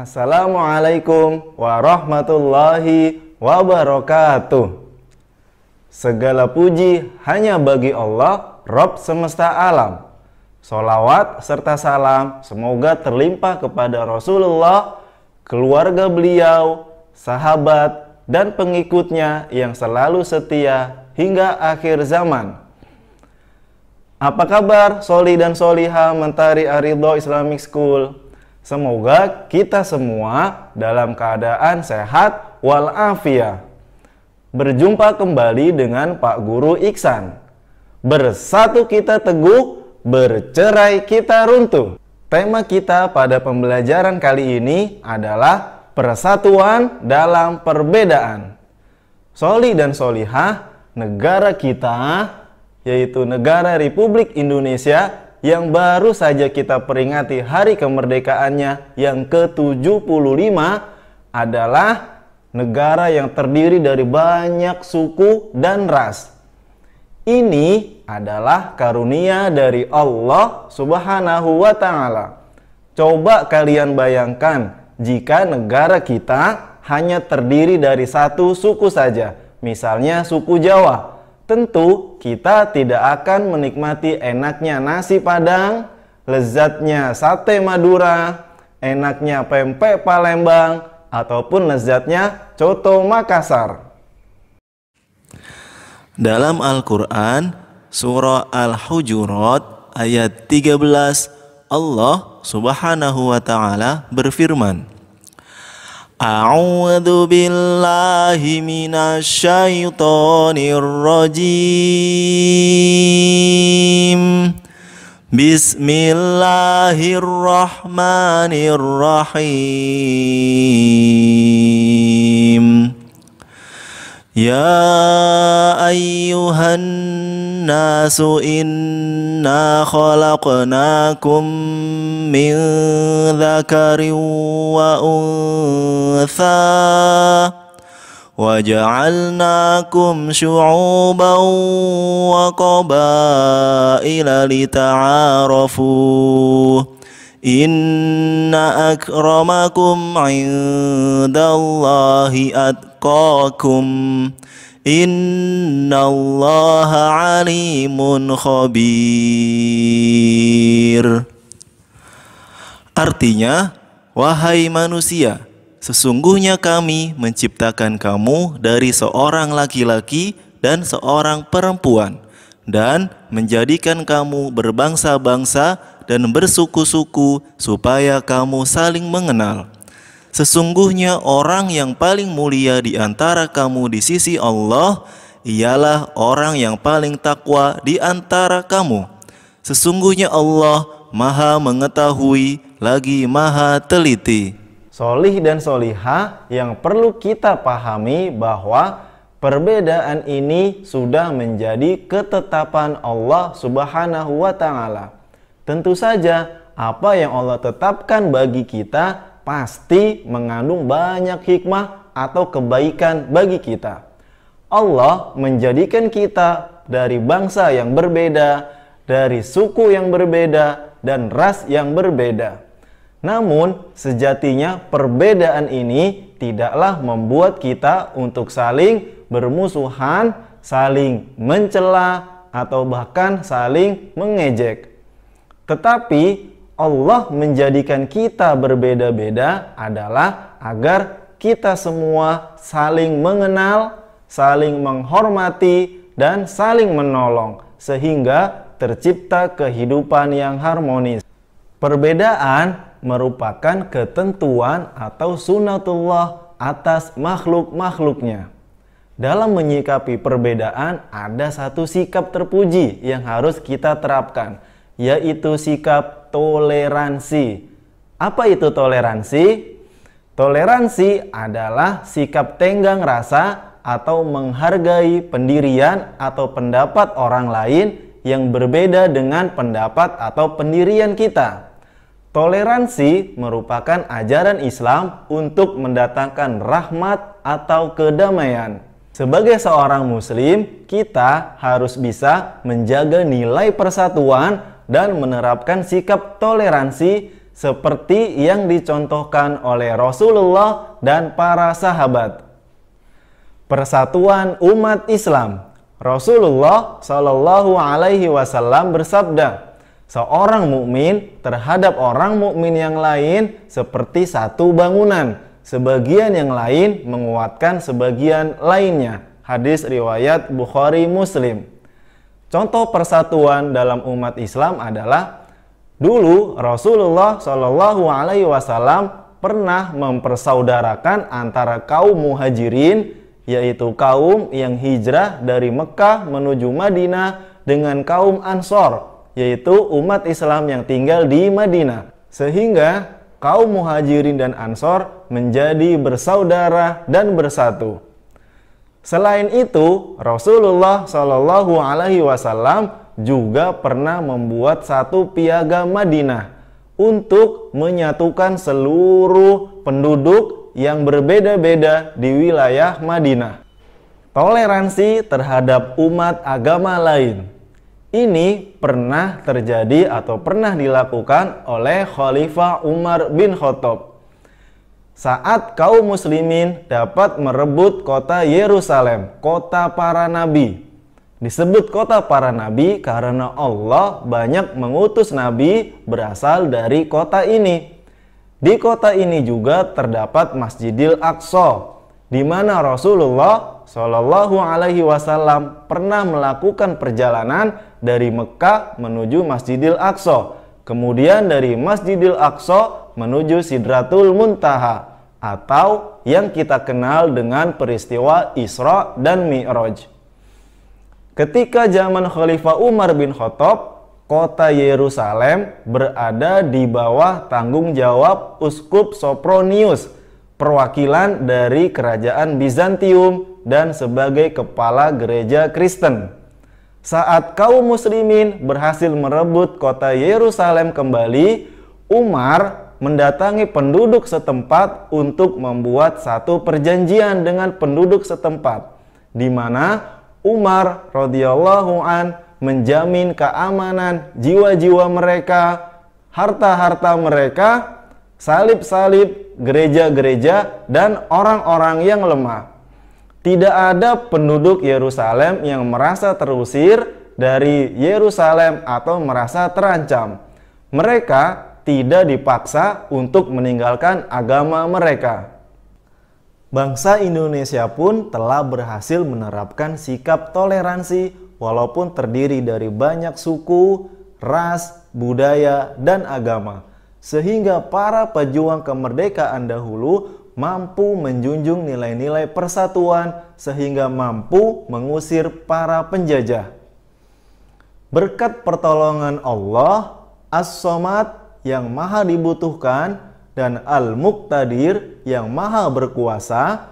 Assalamualaikum warahmatullahi wabarakatuh. Segala puji hanya bagi Allah, Rabb semesta alam. Sholawat serta salam semoga terlimpah kepada Rasulullah, keluarga beliau, sahabat, dan pengikutnya yang selalu setia hingga akhir zaman. Apa kabar Soli dan Soliha Mentari Aridho Islamic School? Semoga kita semua dalam keadaan sehat walafiat. Berjumpa kembali dengan Pak Guru Iksan. Bersatu kita teguh, bercerai kita runtuh. Tema kita pada pembelajaran kali ini adalah persatuan dalam perbedaan. Soli dan Solihah, negara kita, yaitu negara Republik Indonesia yang baru saja kita peringati hari kemerdekaannya yang ke-75, adalah negara yang terdiri dari banyak suku dan ras. Ini adalah karunia dari Allah Subhanahu wa Ta'ala. Coba kalian bayangkan jika negara kita hanya terdiri dari satu suku saja, misalnya suku Jawa. Tentu kita tidak akan menikmati enaknya nasi Padang, lezatnya sate Madura, enaknya pempek Palembang, ataupun lezatnya coto Makassar. Dalam Al-Quran, surah Al-Hujurat ayat 13, Allah Subhanahu wa Ta'ala berfirman, A'udzu billahi minasyaitonir rajim. Bismillahirrahmanirrahim. Ya ayyuhan nasu inna khalaqnakum min dzakarin wa untha wa ja'alnakum syu'uban wa qabaila lita'arafu. Inna akramakum indallahi atqakum. Innallaha alimun khabir. Artinya, wahai manusia, sesungguhnya kami menciptakan kamu dari seorang laki-laki dan seorang perempuan, dan menjadikan kamu berbangsa-bangsa dan bersuku-suku supaya kamu saling mengenal. Sesungguhnya orang yang paling mulia di antara kamu di sisi Allah ialah orang yang paling takwa di antara kamu. Sesungguhnya Allah Maha mengetahui lagi Maha teliti. Solih dan Solihah, yang perlu kita pahami bahwa perbedaan ini sudah menjadi ketetapan Allah Subhanahu wa Ta'ala. Tentu saja apa yang Allah tetapkan bagi kita pasti mengandung banyak hikmah atau kebaikan bagi kita. Allah menjadikan kita dari bangsa yang berbeda, dari suku yang berbeda, dan ras yang berbeda. Namun sejatinya perbedaan ini tidaklah membuat kita untuk saling bermusuhan, saling mencela, atau bahkan saling mengejek. Tetapi Allah menjadikan kita berbeda-beda adalah agar kita semua saling mengenal, saling menghormati, dan saling menolong, sehingga tercipta kehidupan yang harmonis. Perbedaan merupakan ketentuan atau sunatullah atas makhluk-makhluknya. Dalam menyikapi perbedaan, ada satu sikap terpuji yang harus kita terapkan, yaitu sikap toleransi. Apa itu toleransi? Toleransi adalah sikap tenggang rasa atau menghargai pendirian atau pendapat orang lain yang berbeda dengan pendapat atau pendirian kita. Toleransi merupakan ajaran Islam untuk mendatangkan rahmat atau kedamaian. Sebagai seorang muslim, kita harus bisa menjaga nilai persatuan dan menerapkan sikap toleransi seperti yang dicontohkan oleh Rasulullah dan para sahabat. Persatuan umat Islam. Rasulullah Shallallahu Alaihi Wasallam bersabda, seorang mukmin terhadap orang mukmin yang lain seperti satu bangunan, sebagian yang lain menguatkan sebagian lainnya. Hadis riwayat Bukhari Muslim. Contoh persatuan dalam umat Islam adalah dulu Rasulullah Shallallahu Alaihi Wasallam pernah mempersaudarakan antara kaum muhajirin, yaitu kaum yang hijrah dari Mekah menuju Madinah, dengan kaum Ansor, yaitu umat Islam yang tinggal di Madinah, sehingga kaum muhajirin dan Ansor menjadi bersaudara dan bersatu. Selain itu, Rasulullah Shallallahu Alaihi Wasallam juga pernah membuat satu piagam Madinah untuk menyatukan seluruh penduduk yang berbeda-beda di wilayah Madinah. Toleransi terhadap umat agama lain. Ini pernah terjadi atau pernah dilakukan oleh Khalifah Umar bin Khattab. Saat kaum muslimin dapat merebut kota Yerusalem, kota para nabi. Disebut kota para nabi karena Allah banyak mengutus nabi berasal dari kota ini. Di kota ini juga terdapat Masjidil Aqsa, di mana Rasulullah Shallallahu Alaihi Wasallam pernah melakukan perjalanan dari Mekah menuju Masjidil Aqsa, kemudian dari Masjidil Aqsa menuju Sidratul Muntaha, atau yang kita kenal dengan peristiwa Isra dan Mi'raj. Ketika zaman Khalifah Umar bin Khattab, kota Yerusalem berada di bawah tanggung jawab Uskup Sopronius, perwakilan dari kerajaan Bizantium dan sebagai kepala gereja Kristen. Saat kaum muslimin berhasil merebut kota Yerusalem kembali, Umar mendatangi penduduk setempat untuk membuat satu perjanjian dengan penduduk setempat, di mana Umar radhiyallahu an menjamin keamanan jiwa-jiwa mereka, harta-harta mereka, salib-salib, gereja-gereja, dan orang-orang yang lemah. Tidak ada penduduk Yerusalem yang merasa terusir dari Yerusalem atau merasa terancam. Mereka tidak dipaksa untuk meninggalkan agama mereka. Bangsa Indonesia pun telah berhasil menerapkan sikap toleransi walaupun terdiri dari banyak suku, ras, budaya, dan agama, sehingga para pejuang kemerdekaan dahulu mampu menjunjung nilai-nilai persatuan sehingga mampu mengusir para penjajah. Berkat pertolongan Allah, As-Somad yang maha dibutuhkan, dan Al-Muqtadir yang maha berkuasa,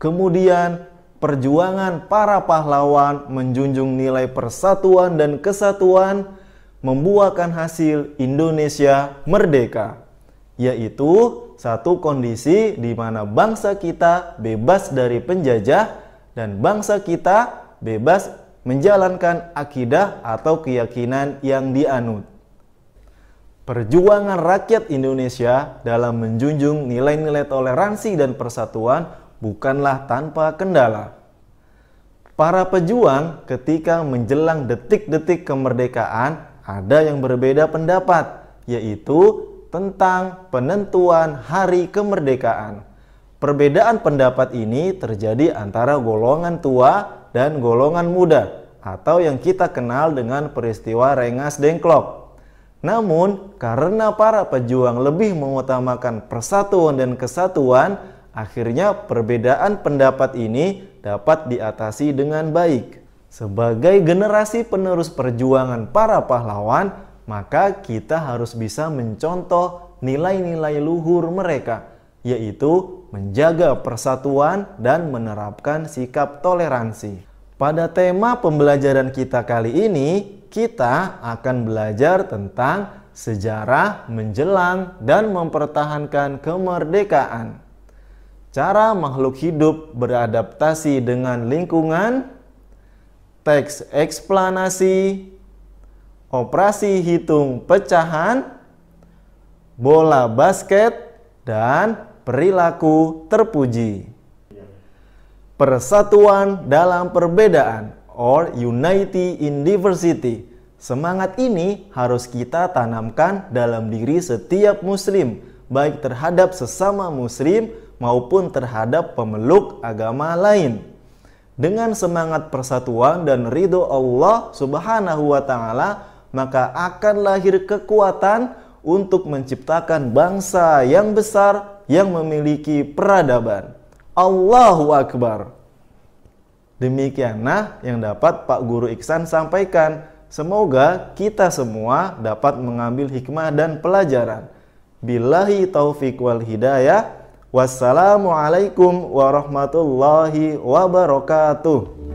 kemudian perjuangan para pahlawan menjunjung nilai persatuan dan kesatuan membuahkan hasil Indonesia merdeka, yaitu satu kondisi di mana bangsa kita bebas dari penjajah dan bangsa kita bebas menjalankan akidah atau keyakinan yang dianut. Perjuangan rakyat Indonesia dalam menjunjung nilai-nilai toleransi dan persatuan bukanlah tanpa kendala. Para pejuang ketika menjelang detik-detik kemerdekaan ada yang berbeda pendapat, yaitu tentang penentuan hari kemerdekaan. Perbedaan pendapat ini terjadi antara golongan tua dan golongan muda, atau yang kita kenal dengan peristiwa Rengas Dengklok. Namun, karena para pejuang lebih mengutamakan persatuan dan kesatuan, akhirnya perbedaan pendapat ini dapat diatasi dengan baik. Sebagai generasi penerus perjuangan para pahlawan, maka kita harus bisa mencontoh nilai-nilai luhur mereka, yaitu menjaga persatuan dan menerapkan sikap toleransi. Pada tema pembelajaran kita kali ini, kita akan belajar tentang sejarah menjelang dan mempertahankan kemerdekaan. Cara makhluk hidup beradaptasi dengan lingkungan, teks eksplanasi, operasi hitung pecahan, bola basket, dan perilaku terpuji. Persatuan dalam perbedaan, or unity in diversity. Semangat ini harus kita tanamkan dalam diri setiap muslim, baik terhadap sesama muslim maupun terhadap pemeluk agama lain. Dengan semangat persatuan dan ridho Allah Subhanahu wa Ta'ala, maka akan lahir kekuatan untuk menciptakan bangsa yang besar yang memiliki peradaban. Allahu Akbar. Demikianlah yang dapat Pak Guru Iksan sampaikan. Semoga kita semua dapat mengambil hikmah dan pelajaran. Billahi taufiq wal hidayah. Wassalamualaikum warahmatullahi wabarakatuh.